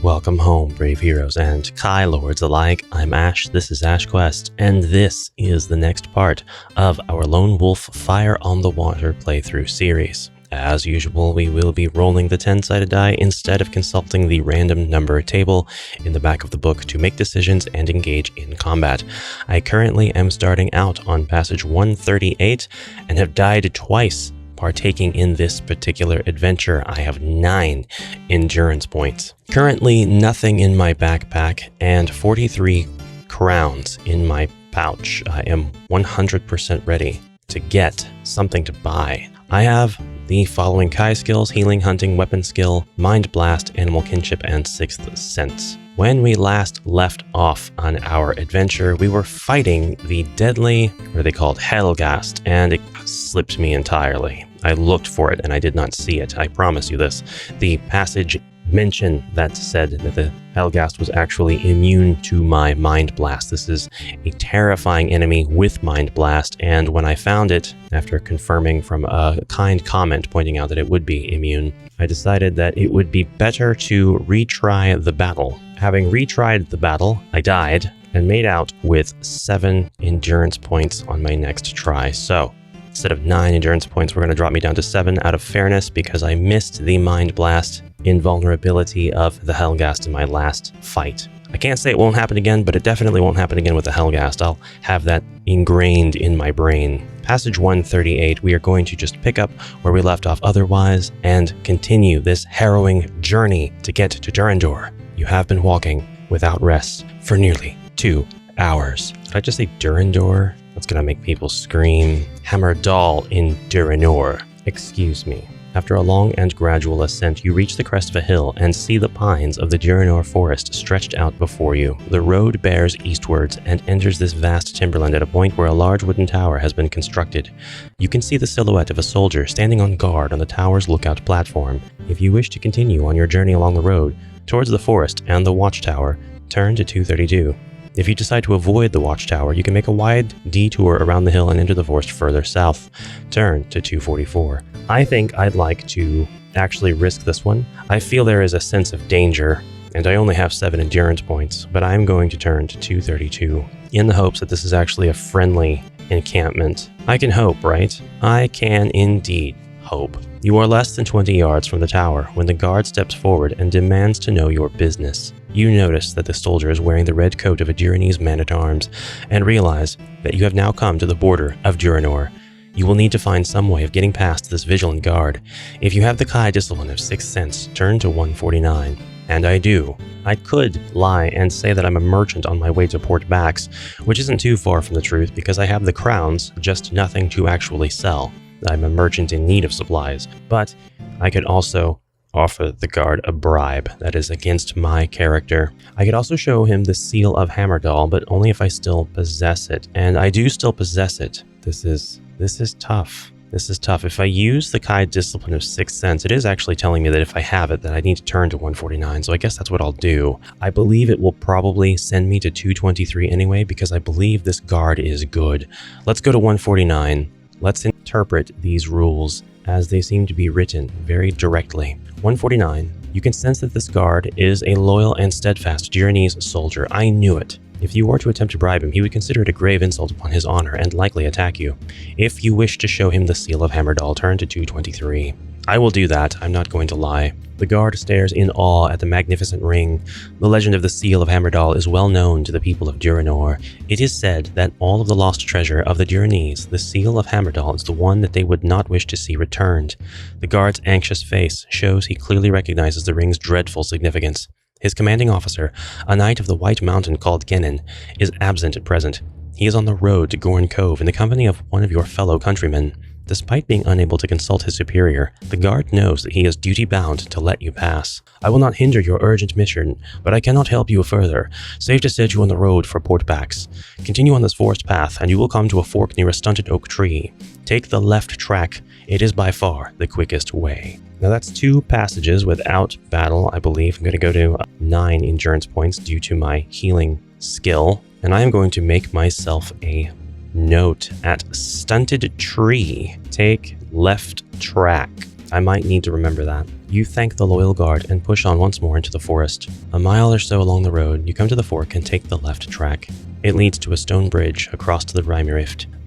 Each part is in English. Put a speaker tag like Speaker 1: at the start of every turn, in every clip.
Speaker 1: Welcome home, brave heroes and Kai Lords alike. I'm Ash, this is RHYGAR, and this is the next part of our Lone Wolf Fire on the Water playthrough series. As usual, we will be rolling the 10-sided die instead of consulting the random number table in the back of the book to make decisions and engage in combat. I currently am starting out on passage 138 and have died twice partaking in this particular adventure. I have 9 endurance points. Currently nothing in my backpack and 43 crowns in my pouch. I am 100% ready to get something to buy. I have the following Kai skills: healing, hunting, weapon skill, mind blast, animal kinship, and 6th sense. When we last left off on our adventure, we were fighting the deadly, what are they called, Hellgast, and it slipped me entirely. I looked for it and I did not see it. I promise you this. The passage mentioned that said that the Hellgast was actually immune to my mind blast. This is a terrifying enemy with mind blast, and when I found it, after confirming from a kind comment pointing out that it would be immune, I decided that it would be better to retry the battle. Having retried the battle, I died and made out with 7 endurance points on my next try. So instead of 9 endurance points, we're going to drop me down to 7 out of fairness because I missed the mind blast invulnerability of the Hellgast in my last fight. I can't say it won't happen again, but it definitely won't happen again with the Hellgast. I'll have that ingrained in my brain. Passage 138, we are going to just pick up where we left off otherwise and continue this harrowing journey to get to Durandor. You have been walking without rest for nearly 2 hours. Did I just say Durandor? That's gonna make people scream. Hammerdal in Duranor. Excuse me. After a long and gradual ascent, you reach the crest of a hill and see the pines of the Duranor forest stretched out before you. The road bears eastwards and enters this vast timberland at a point where a large wooden tower has been constructed. You can see the silhouette of a soldier standing on guard on the tower's lookout platform. If you wish to continue on your journey along the road towards the forest and the watchtower, turn to 232. If you decide to avoid the watchtower, you can make a wide detour around the hill and enter the forest further south. Turn to 244. I think I'd like to actually risk this one. I feel there is a sense of danger, and I only have 7 endurance points, but I'm going to turn to 232 in the hopes that this is actually a friendly encampment. I can hope, right? I can indeed hope. You are less than 20 yards from the tower when the guard steps forward and demands to know your business. You notice that the soldier is wearing the red coat of a Duranese man-at-arms and realize that you have now come to the border of Duranor. You will need to find some way of getting past this vigilant guard. If you have the Kai discipline of 6th sense, turn to 149. And I do. I could lie and say that I'm a merchant on my way to Port Bax, which isn't too far from the truth because I have the crowns, just nothing to actually sell. I'm a merchant in need of supplies, but I could also offer the guard a bribe that is against my character. I could also show him the seal of Hammerdal, but only if I still possess it, and I do still possess it. This is tough. This is tough. If I use the Kai discipline of 6th sense, it is actually telling me that if I have it, that I need to turn to 149, so I guess that's what I'll do. I believe it will probably send me to 223 anyway, because I believe this guard is good. Let's go to 149. Let's interpret these rules as they seem to be written very directly. 149. You can sense that this guard is a loyal and steadfast Duranese soldier. I knew it. If you were to attempt to bribe him, he would consider it a grave insult upon his honor and likely attack you. If you wish to show him the seal of Hammerdal, turn to 223. I will do that. I'm not going to lie. The guard stares in awe at the magnificent ring. The legend of the seal of Hammerdal is well known to the people of Duranor. It is said that all of the lost treasure of the Duranese, the seal of Hammerdal, is the one that they would not wish to see returned. The guard's anxious face shows he clearly recognizes the ring's dreadful significance. His commanding officer, a knight of the White Mountain called Genin, is absent at present. He is on the road to Gorn Cove in the company of one of your fellow countrymen. Despite being unable to consult his superior, the guard knows that he is duty-bound to let you pass. I will not hinder your urgent mission, but I cannot help you further. Safe to set you on the road for Port Bax. Continue on this forest path, and you will come to a fork near a stunted oak tree. Take the left track. It is by far the quickest way. Now that's 2 passages without battle, I believe. I'm going to go to 9 endurance points due to my healing skill, and I am going to make myself a note at stunted tree. Take left track. I might need to remember that. You thank the loyal guard and push on once more into the forest. A mile or so along the road, you come to the fork and take the left track. It leads to a stone bridge across to the Rhyme,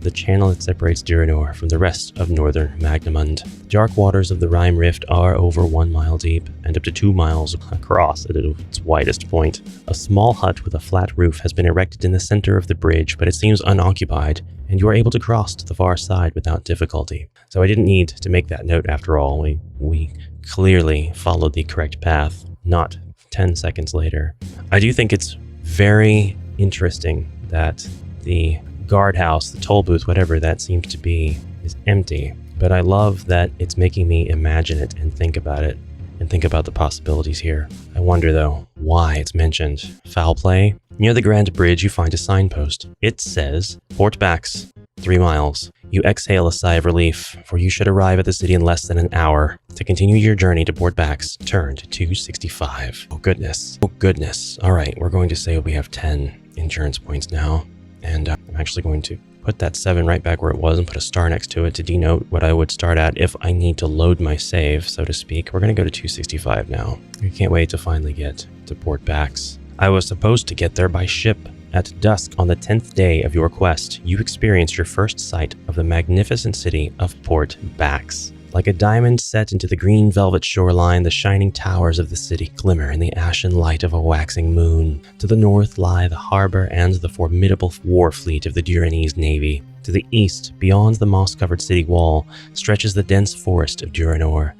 Speaker 1: the channel that separates Duranor from the rest of northern Magnamund. The dark waters of the Rhyme Rift are over 1 mile deep and up to 2 miles across at its widest point. A small hut with a flat roof has been erected in the center of the bridge, but it seems unoccupied, and you are able to cross to the far side without difficulty. So I didn't need to make that note after all. We clearly followed the correct path, not 10 seconds later. I do think it's very interesting that the guardhouse, the toll booth, whatever that seems to be, is empty. But I love that it's making me imagine it and think about it and think about the possibilities here. I wonder, though, why it's mentioned. Foul play? Near the Grand Bridge, you find a signpost. It says, Port Bax, 3 miles. You exhale a sigh of relief, for you should arrive at the city in less than an hour. To continue your journey to Port Bax, turn to 265. Oh goodness. Oh goodness. All right, we're going to say we have 10 endurance points now. And I'm actually going to put that 7 right back where it was and put a star next to it to denote what I would start at if I need to load my save, so to speak. We're going to go to 265 now. I can't wait to finally get to Port Bax. I was supposed to get there by ship. At dusk on the 10th day of your quest, you experience your first sight of the magnificent city of Port Bax. Like a diamond set into the green velvet shoreline, the shining towers of the city glimmer in the ashen light of a waxing moon. To the north lie the harbor and the formidable war fleet of the Duranese navy. To the east, beyond the moss-covered city wall, stretches the dense forest of Duranor.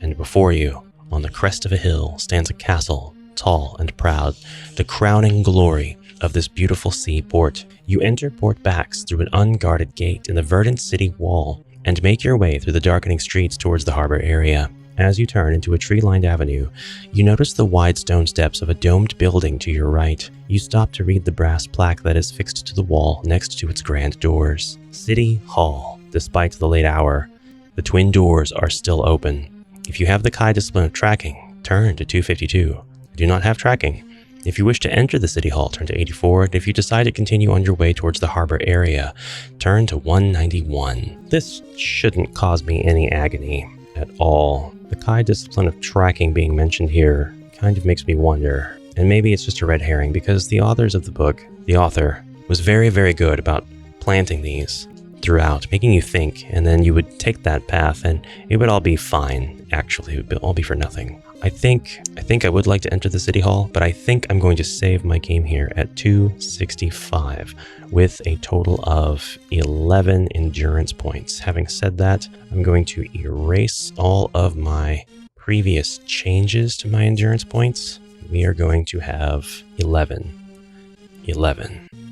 Speaker 1: And before you, on the crest of a hill, stands a castle, tall and proud, the crowning glory of this beautiful seaport. You enter Port Bax through an unguarded gate in the verdant city wall, and make your way through the darkening streets towards the harbor area. As you turn into a tree-lined avenue, you notice the wide stone steps of a domed building to your right. You stop to read the brass plaque that is fixed to the wall next to its grand doors. City Hall. Despite the late hour, the twin doors are still open. If you have the Kai discipline of tracking, turn to 252. Do not have tracking. If you wish to enter the City Hall, turn to 84, and if you decide to continue on your way towards the harbor area, turn to 191. This shouldn't cause me any agony at all. The Kai discipline of tracking being mentioned here kind of makes me wonder, and maybe it's just a red herring because the authors of the book, the author, was very, very good about planting these throughout, making you think, and then you would take that path and it would all be fine. Actually, it would all be for nothing. I think I would like to enter the City Hall, but I think I'm going to save my game here at 265 with a total of 11 endurance points. Having said that, I'm going to erase all of my previous changes to my endurance points. We are going to have 11.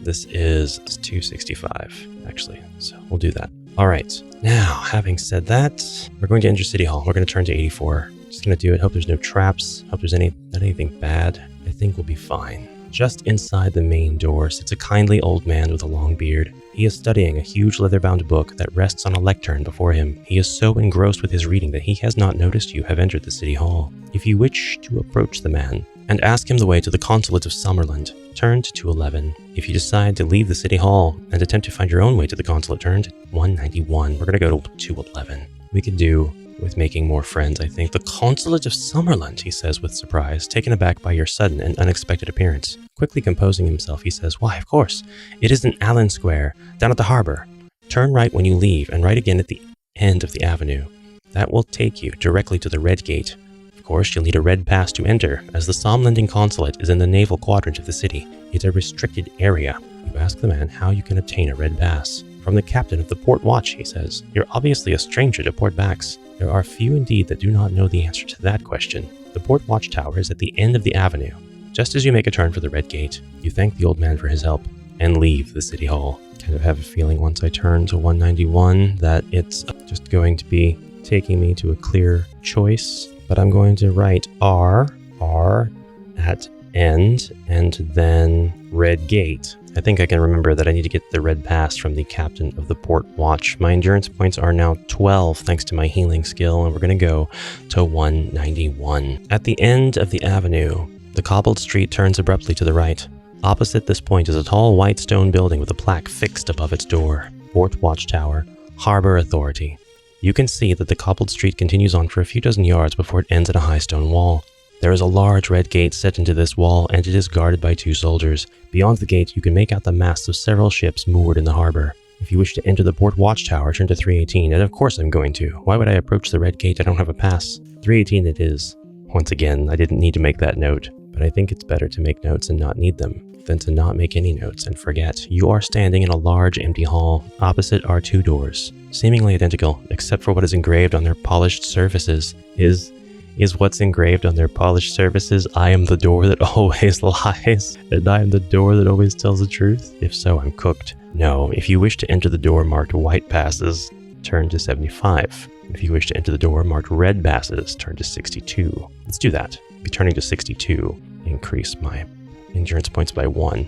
Speaker 1: This is 265, actually, so we'll do that. All right, now, having said that, we're going to enter City Hall. We're going to turn to 84. Just going to do it. Hope there's no traps. Hope there's not anything bad. I think we'll be fine. Just inside the main door sits a kindly old man with a long beard. He is studying a huge leather-bound book that rests on a lectern before him. He is so engrossed with his reading that he has not noticed you have entered the City Hall. If you wish to approach the man and ask him the way to the Consulate of Summerland, turn to 211. If you decide to leave the City Hall and attempt to find your own way to the Consulate, turn to 191. We're going to go to 211. We could do with making more friends, I think. The Consulate of Summerland, he says with surprise, taken aback by your sudden and unexpected appearance. Quickly composing himself, he says, "Why, of course. It is in Allen Square, down at the harbor. Turn right when you leave, and right again at the end of the avenue. That will take you directly to the Red Gate. Of course, you'll need a red pass to enter, as the Somlanding Consulate is in the naval quadrant of the city. It's a restricted area. You ask the man how you can obtain a red pass. From the captain of the Port Watch, he says. You're obviously a stranger to Port Bax. There are few indeed that do not know the answer to that question. The Port Watch Tower is at the end of the avenue. Just as you make a turn for the Red Gate, you thank the old man for his help and leave the City Hall. Kind of have a feeling once I turn to 191 that it's just going to be taking me to a clear choice. But I'm going to write R at end, and then Red Gate. I think I can remember that I need to get the red pass from the captain of the Port Watch. My endurance points are now 12 thanks to my healing skill, and we're going to go to 191. At the end of the avenue, the cobbled street turns abruptly to the right. Opposite this point is a tall white stone building with a plaque fixed above its door. Port Watchtower, Harbor Authority. You can see that the cobbled street continues on for a few dozen yards before it ends at a high stone wall. There is a large red gate set into this wall, and it is guarded by 2 soldiers. Beyond the gate, you can make out the masts of several ships moored in the harbor. If you wish to enter the port watchtower, turn to 318, and of course I'm going to. Why would I approach the red gate? I don't have a pass. 318 it is. Once again, I didn't need to make that note, but I think it's better to make notes and not need them than to not make any notes and forget. You are standing in a large empty hall. Opposite are 2 doors, seemingly identical, except for what is engraved on their polished surfaces. Is what's engraved on their polished surfaces, I am the door that always lies, and I am the door that always tells the truth? If so, I'm cooked. No, if you wish to enter the door marked white passes, turn to 75. If you wish to enter the door marked red passes, turn to 62. Let's do that. Be turning to 62. Increase my endurance points by 1.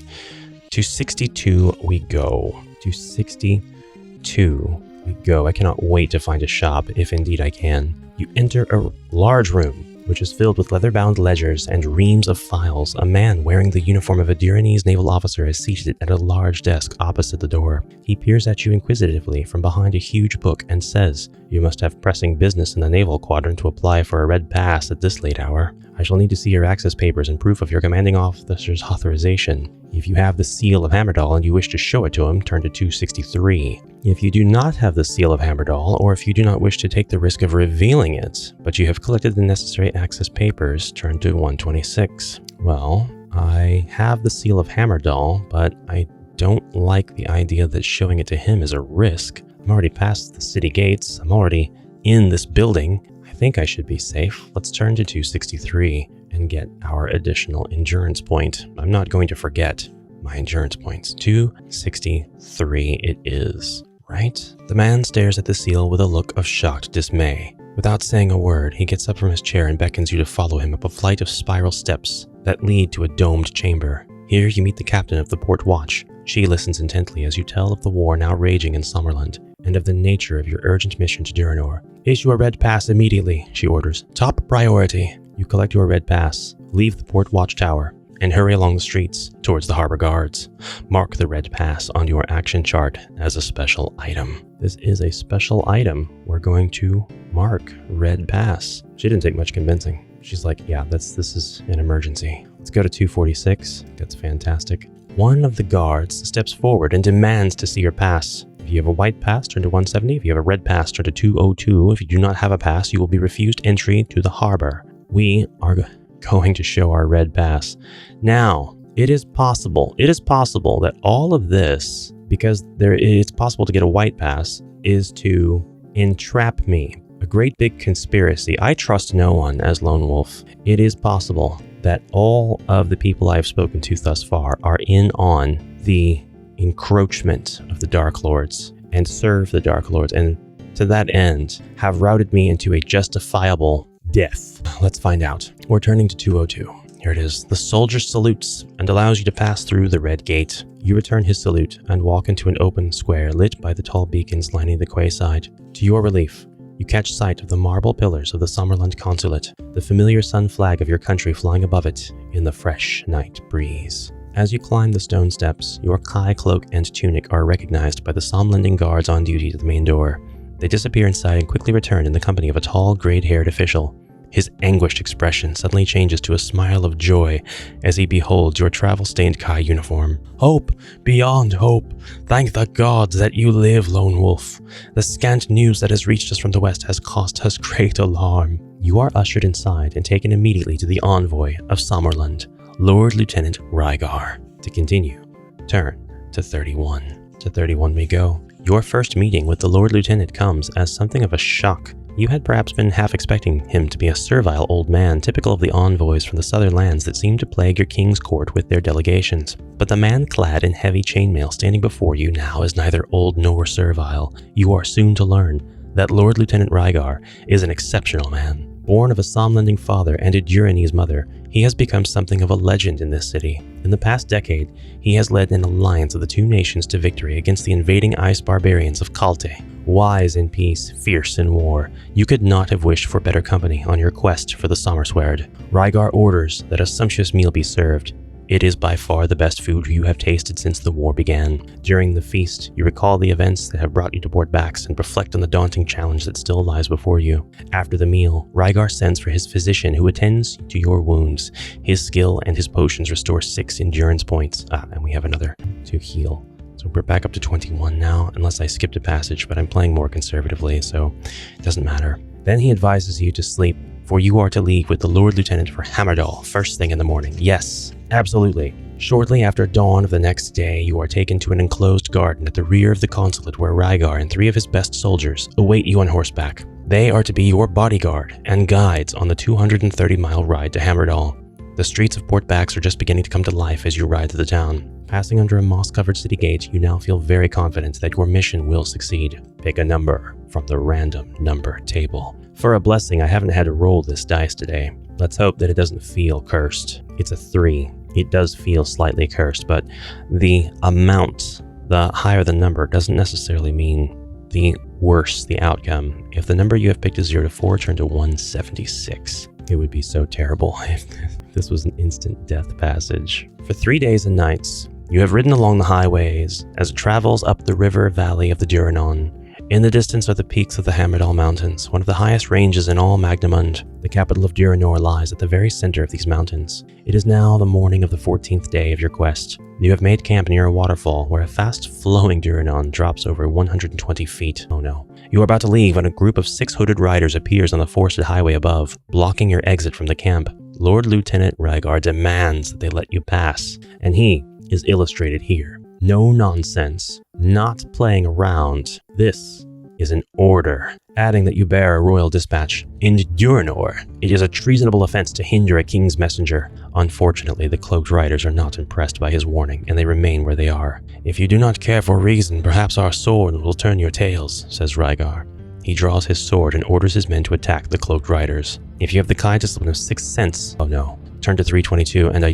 Speaker 1: To 62 we go. To 62 we go. I cannot wait to find a shop, if indeed I can. You enter a large room, which is filled with leather-bound ledgers and reams of files. A man wearing the uniform of a Duranese naval officer is seated at a large desk opposite the door. He peers at you inquisitively from behind a huge book and says, "You must have pressing business in the naval quadrant to apply for a red pass at this late hour. I shall need to see your access papers and proof of your commanding officer's authorization. If you have the seal of Hammerdal and you wish to show it to him, turn to 263. If you do not have the seal of Hammerdal, or if you do not wish to take the risk of revealing it, but you have collected the necessary access papers, turn to 126. Well, I have the seal of Hammerdal, but I don't like the idea that showing it to him is a risk. I'm already past the city gates. I'm already in this building. I think I should be safe. Let's turn to 263 and get our additional endurance point. I'm not going to forget my endurance points. 263 it is, right? The man stares at the seal with a look of shocked dismay. Without saying a word, he gets up from his chair and beckons you to follow him up a flight of spiral steps that lead to a domed chamber. Here you meet the captain of the port watch. She listens intently as you tell of the war now raging in Summerland and of the nature of your urgent mission to Duranor. Issue a red pass immediately, she orders. Top priority. You collect your red pass, leave the port watchtower, and hurry along the streets towards the harbor guards. Mark the red pass on your action chart as a special item. This is a special item. We're going to mark red pass. She didn't take much convincing. She's like, yeah, this is an emergency. Let's go to 246. That's fantastic. One of the guards steps forward and demands to see your pass. If you have a white pass, turn to 170. If you have a red pass, turn to 202. If you do not have a pass, you will be refused entry to the harbor. We are going to show our red pass. Now, it is possible that all of this, because it's possible to get a white pass, is to entrap me. A great big conspiracy. I trust no one as Lone Wolf. It is possible that all of the people I've spoken to thus far are in on the encroachment of the Dark Lords and serve the Dark Lords, and to that end have routed me into a justifiable death. Let's find out. We're turning to 202. Here it is. The soldier salutes and allows you to pass through the red gate. You return his salute and walk into an open square lit by the tall beacons lining the quayside. To your relief, you catch sight of the marble pillars of the Summerland consulate, the familiar sun flag of your country flying above it in the fresh night breeze. As you climb the stone steps, your Kai cloak and tunic are recognized by the Somlending guards on duty at the main door. They disappear inside and quickly return in the company of a tall, grayed-haired official. His anguished expression suddenly changes to a smile of joy as he beholds your travel-stained Kai uniform. Hope, beyond hope. Thank the gods that you live, Lone Wolf. The scant news that has reached us from the west has caused us great alarm. You are ushered inside and taken immediately to the envoy of Summerland, Lord Lieutenant Rygar. To continue, turn to 31. To 31 we go. Your first meeting with the Lord Lieutenant comes as something of a shock. You had perhaps been half expecting him to be a servile old man, typical of the envoys from the southern lands that seem to plague your king's court with their delegations. But the man clad in heavy chainmail standing before you now is neither old nor servile. You are soon to learn that Lord Lieutenant Rygar is an exceptional man. Born of a Somlending father and a Duranese mother, he has become something of a legend in this city. In the past decade, he has led an alliance of the two nations to victory against the invading ice barbarians of Kalte. Wise in peace, fierce in war, you could not have wished for better company on your quest for the Sommerswerd. Rygar orders that a sumptuous meal be served, It is by far the best food you have tasted since the war began. During the feast, you recall the events that have brought you to Port Bax and reflect on the daunting challenge that still lies before you. After the meal, Rygar sends for his physician who attends to your wounds. His skill and his potions restore 6 endurance points. And we have another to heal. So we're back up to 21 now, unless I skipped a passage, but I'm playing more conservatively, so it doesn't matter. Then he advises you to sleep, for you are to leave with the Lord Lieutenant for Hammerdal first thing in the morning. Yes, absolutely. Shortly after dawn of the next day, you are taken to an enclosed garden at the rear of the consulate where Rygar and 3 of his best soldiers await you on horseback. They are to be your bodyguard and guides on the 230-mile ride to Hammerdal. The streets of Port Bax are just beginning to come to life as you ride to the town. Passing under a moss-covered city gate, you now feel very confident that your mission will succeed. Pick a number from the random number table. For a blessing, I haven't had to roll this dice today. Let's hope that it doesn't feel cursed. It's a 3. It does feel slightly cursed, but the amount, the higher the number, doesn't necessarily mean the worse the outcome. If the number you have picked is 0 to 4, turn to 176. It would be so terrible if this was an instant death passage. For 3 days and nights, you have ridden along the highways as it travels up the river valley of the Duranon. In the distance are the peaks of the Hammerdal Mountains, one of the highest ranges in all Magnamund. The capital of Duranor lies at the very center of these mountains. It is now the morning of the 14th day of your quest. You have made camp near a waterfall where a fast-flowing Duranon drops over 120 feet. Oh no. You are about to leave when a group of 6 hooded riders appears on the forested highway above, blocking your exit from the camp. Lord Lieutenant Rygar demands that they let you pass, and he is illustrated here. No nonsense, not playing around. This is an order, adding that you bear a royal dispatch. In Duranor, it is a treasonable offense to hinder a king's messenger. Unfortunately, the cloaked riders are not impressed by his warning, and they remain where they are. If you do not care for reason, perhaps our sword will turn your tails, says Rygar. He draws his sword and orders his men to attack the cloaked riders. If you have the kind discipline of 6th sense, oh no, turn to 322, and I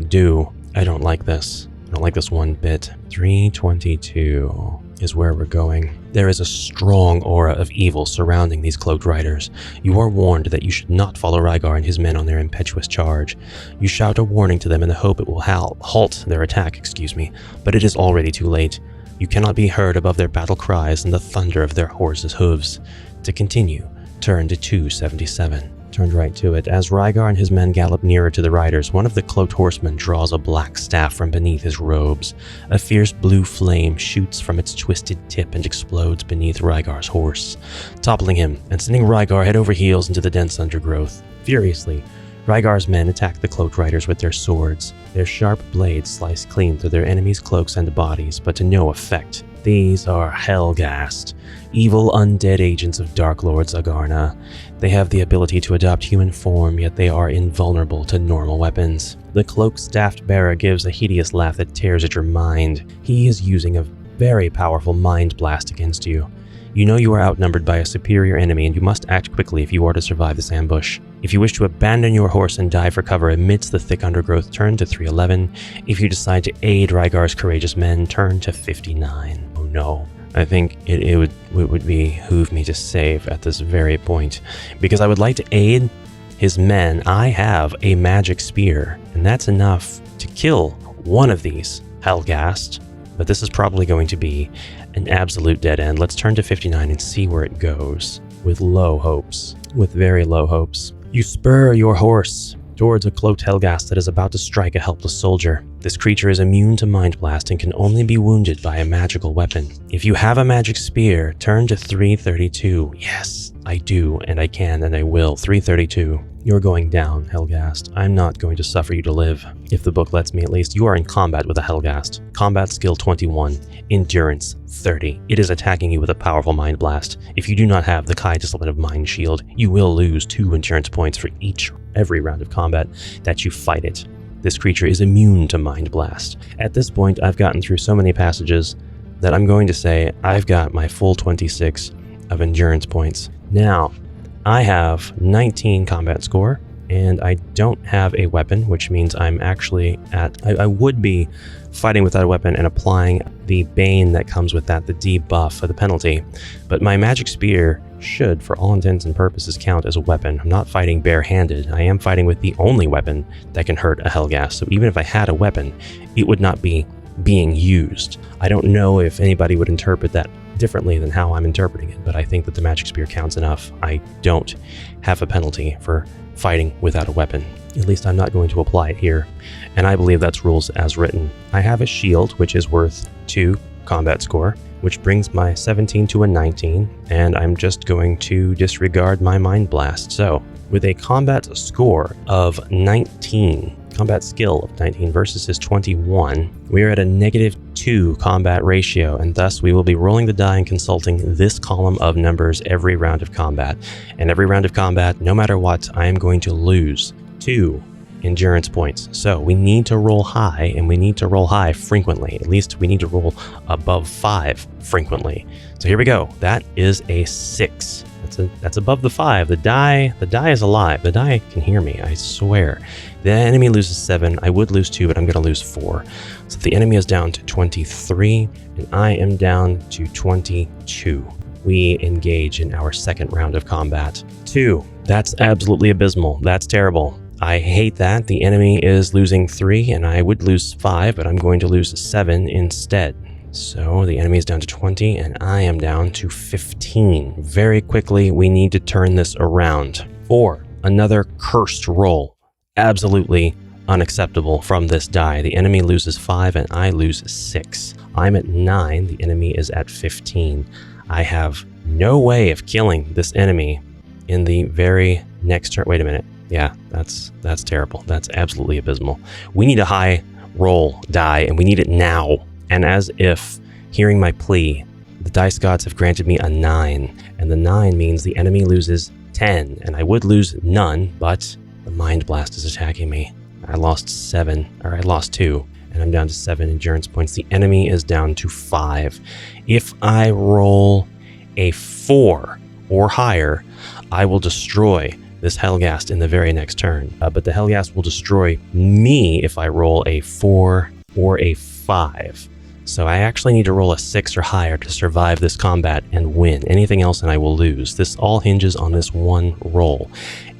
Speaker 1: don't like this. I don't like this one bit. 322 is where we're going. There is a strong aura of evil surrounding these cloaked riders. You are warned that you should not follow Rygar and his men on their impetuous charge. You shout a warning to them in the hope it will halt their attack, but it is already too late. You cannot be heard above their battle cries and the thunder of their horses' hooves. To continue, turn to 277. Turned right to it. As Rygar and his men gallop nearer to the riders, one of the cloaked horsemen draws a black staff from beneath his robes. A fierce blue flame shoots from its twisted tip and explodes beneath Rygar's horse, toppling him and sending Rygar head over heels into the dense undergrowth. Furiously, Rygar's men attack the cloaked riders with their swords. Their sharp blades slice clean through their enemies' cloaks and bodies, but to no effect. These are Hellgast, evil undead agents of Dark Lord Zagarna. They have the ability to adopt human form, yet they are invulnerable to normal weapons. The cloaked staffed bearer gives a hideous laugh that tears at your mind. He is using a very powerful mind blast against you. You know you are outnumbered by a superior enemy and you must act quickly if you are to survive this ambush. If you wish to abandon your horse and dive for cover amidst the thick undergrowth, turn to 311. If you decide to aid Rygar's courageous men, turn to 59. Oh no. I think it would behoove me to save at this very point, because I would like to aid his men. I have a magic spear, and that's enough to kill one of these Hellgast, but this is probably going to be an absolute dead end. Let's turn to 59 and see where it goes. With low hopes. With very low hopes. You spur your horse towards a cloaked Hellgast that is about to strike a helpless soldier. This creature is immune to Mind Blast and can only be wounded by a magical weapon. If you have a magic spear, turn to 332. Yes, I do, and I can, and I will. 332. You're going down, Hellgast. I'm not going to suffer you to live. If the book lets me, at least. You are in combat with a Hellgast. Combat skill 21. Endurance 30. It is attacking you with a powerful Mind Blast. If you do not have the Kai discipline of Mind Shield, you will lose 2 endurance points for every round of combat that you fight it. This creature is immune to Mind Blast. At this point, I've gotten through so many passages that I'm going to say I've got my full 26 of endurance points. Now, I have 19 combat score, and I don't have a weapon, which means I'm actually I would be fighting without a weapon and applying the bane that comes with that, the debuff of the penalty. But my magic spear should, for all intents and purposes, count as a weapon. I'm not fighting barehanded. I am fighting with the only weapon that can hurt a Hellgast. So even if I had a weapon, it would not be being used. I don't know if anybody would interpret that differently than how I'm interpreting it, but I think that the magic spear counts enough. I don't have a penalty for fighting without a weapon. At least I'm not going to apply it here, and I believe that's rules as written. I have a shield, which is worth 2 combat score, which brings my 17 to a 19, and I'm just going to disregard my Mind Blast. So, with a combat score of 19, combat skill of 19 versus his 21, we are at a -2 combat ratio, and thus we will be rolling the die and consulting this column of numbers every round of combat. And every round of combat, no matter what, I am going to lose 2 endurance points. So we need to roll high, and we need to roll high frequently. At least we need to roll above 5 frequently. So here we go. That is a 6. That's above the 5. The die is alive. The die can hear me, I swear. The enemy loses 7. I would lose 2, but I'm going to lose 4. So the enemy is down to 23, and I am down to 22. We engage in our second round of combat. 2. That's absolutely abysmal. That's terrible. I hate that. The enemy is losing 3, and I would lose 5, but I'm going to lose 7 instead. So the enemy is down to 20, and I am down to 15. Very quickly, we need to turn this around. 4. Another cursed roll. Absolutely unacceptable from this die. The enemy loses 5, and I lose 6. I'm at 9. The enemy is at 15. I have no way of killing this enemy in the very next turn. Wait a minute. Yeah, that's terrible. That's absolutely abysmal. We need a high roll die, and we need it now. And as if hearing my plea, the dice gods have granted me a 9, and the 9 means the enemy loses 10, and I would lose none, but the Mind Blast is attacking me. I lost 2, and I'm down to 7 endurance points. The enemy is down to 5. If I roll a 4 or higher, I will destroy this Hellgast in the very next turn. But the Hellgast will destroy me if I roll a 4 or a 5. So I actually need to roll a 6 or higher to survive this combat and win. Anything else and I will lose. This all hinges on this one roll.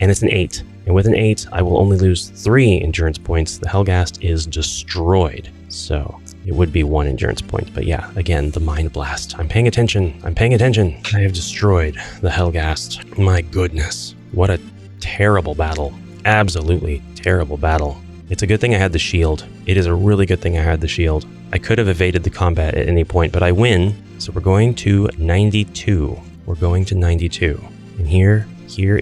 Speaker 1: And it's an 8. And with an 8, I will only lose 3 endurance points. The Hellgast is destroyed. So it would be 1 endurance point. But yeah, again, the Mind Blast. I'm paying attention. I have destroyed the Hellgast. My goodness. What a terrible battle. Absolutely terrible battle. It's a good thing I had the shield. It is a really good thing I had the shield. I could have evaded the combat at any point, but I win. So we're going to 92. We're going to 92. And here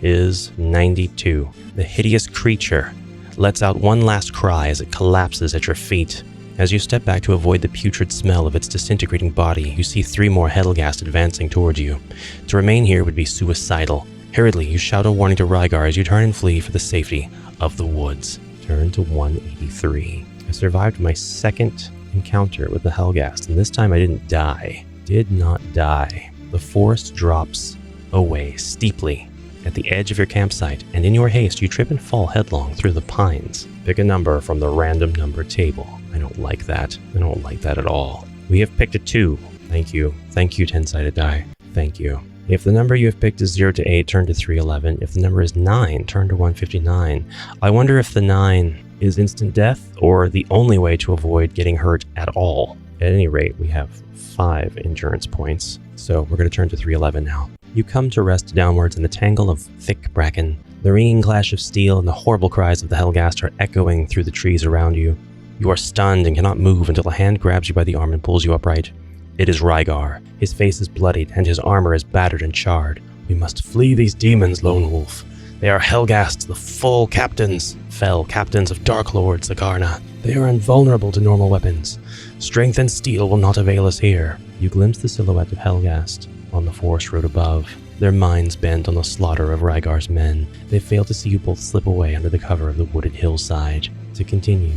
Speaker 1: is 92. The hideous creature lets out one last cry as it collapses at your feet. As you step back to avoid the putrid smell of its disintegrating body, you see 3 more Hellgast advancing towards you. To remain here would be suicidal. Hurriedly, you shout a warning to Rygar as you turn and flee for the safety of the woods. Turn to 183. I survived my second encounter with the Hellgast, and this time I didn't die. Did not die. The forest drops away steeply at the edge of your campsite, and in your haste you trip and fall headlong through the pines. Pick a number from the random number table. I don't like that. I don't like that at all. We have picked a 2. Thank you. Thank you, 10-sided die. Thank you. If the number you have picked is 0 to 8, turn to 311. If the number is 9, turn to 159. I wonder if the 9 is instant death or the only way to avoid getting hurt at all. At any rate, we have 5 endurance points. So we're going to turn to 311 now. You come to rest downwards in the tangle of thick bracken. The ringing clash of steel and the horrible cries of the Hellgast are echoing through the trees around you. You are stunned and cannot move until a hand grabs you by the arm and pulls you upright. It is Rygar. His face is bloodied, and his armor is battered and charred. We must flee these demons, Lone Wolf. They are Hellgast, the fell captains of Dark Lord Zagarna. They are invulnerable to normal weapons. Strength and steel will not avail us here. You glimpse the silhouette of Hellgast on the forest road above. Their minds bent on the slaughter of Rygar's men. They fail to see you both slip away under the cover of the wooded hillside. To continue,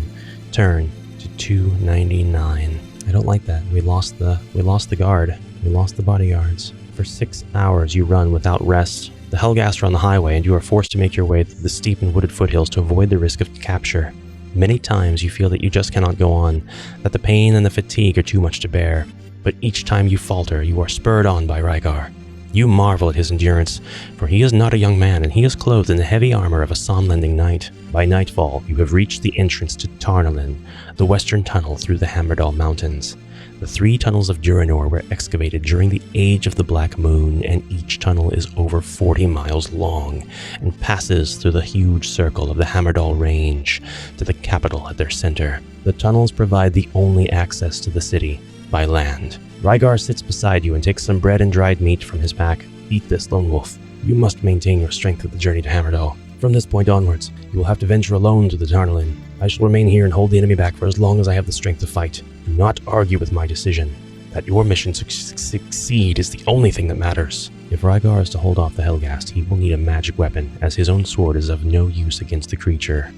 Speaker 1: turn to 299. I don't like that. We lost the guard. We lost the bodyguards. For 6 hours you run without rest. The Hellgast are on the highway, and you are forced to make your way through the steep and wooded foothills to avoid the risk of capture. Many times you feel that you just cannot go on, that the pain and the fatigue are too much to bear. But each time you falter, you are spurred on by Rygar. You marvel at his endurance, for he is not a young man, and he is clothed in the heavy armor of a psalm-lending knight. By nightfall, you have reached the entrance to Tarnelin, the western tunnel through the Hammerdal Mountains. The 3 tunnels of Duranor were excavated during the Age of the Black Moon, and each tunnel is over 40 miles long and passes through the huge circle of the Hammerdal Range to the capital at their center. The tunnels provide the only access to the city by land. Rygar sits beside you and takes some bread and dried meat from his pack. Eat this, Lone Wolf. You must maintain your strength with the journey to Hammerdal. From this point onwards, you will have to venture alone to the Tarnelin. I shall remain here and hold the enemy back for as long as I have the strength to fight. Do not argue with my decision. That your mission succeed is the only thing that matters. If Rygar is to hold off the Hellgast, he will need a magic weapon, as his own sword is of no use against the creature.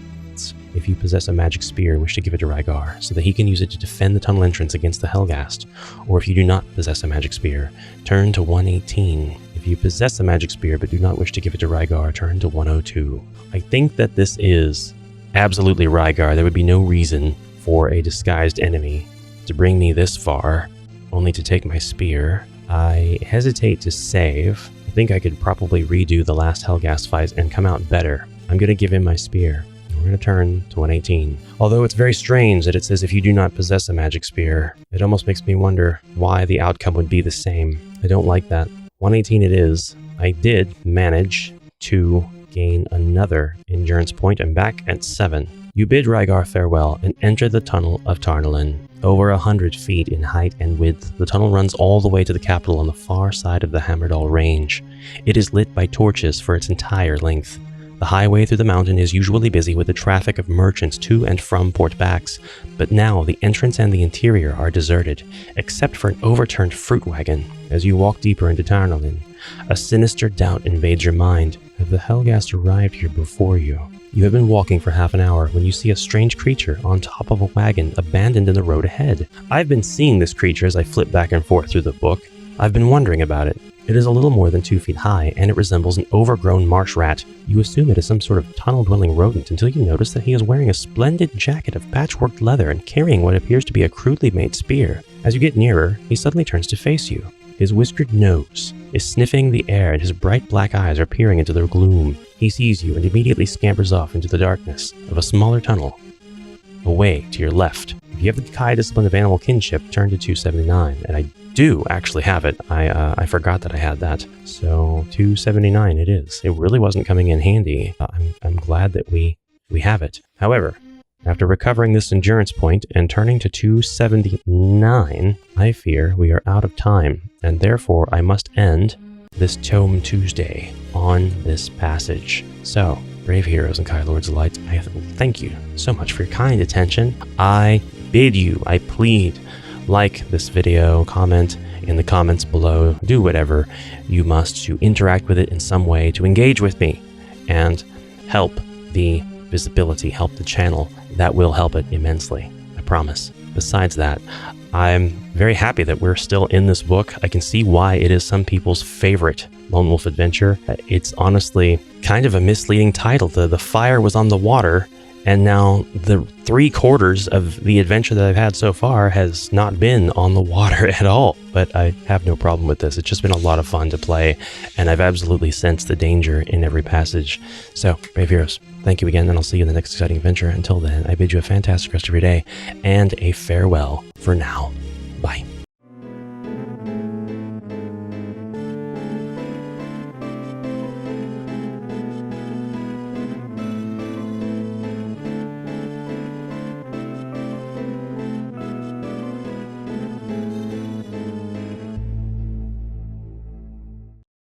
Speaker 1: If you possess a magic spear, wish to give it to Rygar, so that he can use it to defend the tunnel entrance against the Hellgast. Or if you do not possess a magic spear, turn to 118. If you possess a magic spear but do not wish to give it to Rygar, turn to 102. I think that this is absolutely Rygar. There would be no reason for a disguised enemy to bring me this far, only to take my spear. I hesitate to save. I think I could probably redo the last Hellgast fight and come out better. I'm going to give him my spear. We're going to turn to 118. Although it's very strange that it says if you do not possess a magic spear, it almost makes me wonder why the outcome would be the same. I don't like that. 118 it is. I did manage to gain another endurance point. I'm back at 7. You bid Rygar farewell and enter the tunnel of Tarnelin. Over 100 feet in height and width, the tunnel runs all the way to the capital on the far side of the Hammerdal Range. It is lit by torches for its entire length. The highway through the mountain is usually busy with the traffic of merchants to and from Port Bax, but now the entrance and the interior are deserted, except for an overturned fruit wagon. As you walk deeper into Tarnelin, a sinister doubt invades your mind. Have the Hellgast arrived here before you? You have been walking for half an hour when you see a strange creature on top of a wagon abandoned in the road ahead. I've been seeing this creature as I flip back and forth through the book. I've been wondering about it. It is a little more than 2 feet high, and it resembles an overgrown marsh rat. You assume it is some sort of tunnel-dwelling rodent until you notice that he is wearing a splendid jacket of patchworked leather and carrying what appears to be a crudely made spear. As you get nearer, he suddenly turns to face you. His whiskered nose is sniffing the air, and his bright black eyes are peering into the gloom. He sees you and immediately scampers off into the darkness of a smaller tunnel, away to your left. If you have the Kai discipline of animal kinship, turn to 279, and I do actually have it. I forgot that I had that. So 279 it is. It really wasn't coming in handy. I'm glad that we have it. However, after recovering this endurance point and turning to 279, I fear we are out of time, and therefore I must end this Tome Tuesday on this passage. So, brave heroes and Kai Lords of Light, I thank you so much for your kind attention. I bid you, I plead, like this video, comment in the comments below, do whatever you must to interact with it in some way, to engage with me, and help the visibility, help the channel. That will help it immensely, I promise. Besides that, I'm very happy that we're still in this book. I can see why it is some people's favorite Lone Wolf adventure. It's honestly kind of a misleading title. The fire was on the water, and now the 3/4 of the adventure that I've had so far has not been on the water at all. But I have no problem with this. It's just been a lot of fun to play, and I've absolutely sensed the danger in every passage. So, brave heroes, thank you again, and I'll see you in the next exciting adventure. Until then, I bid you a fantastic rest of your day, and a farewell for now. Bye.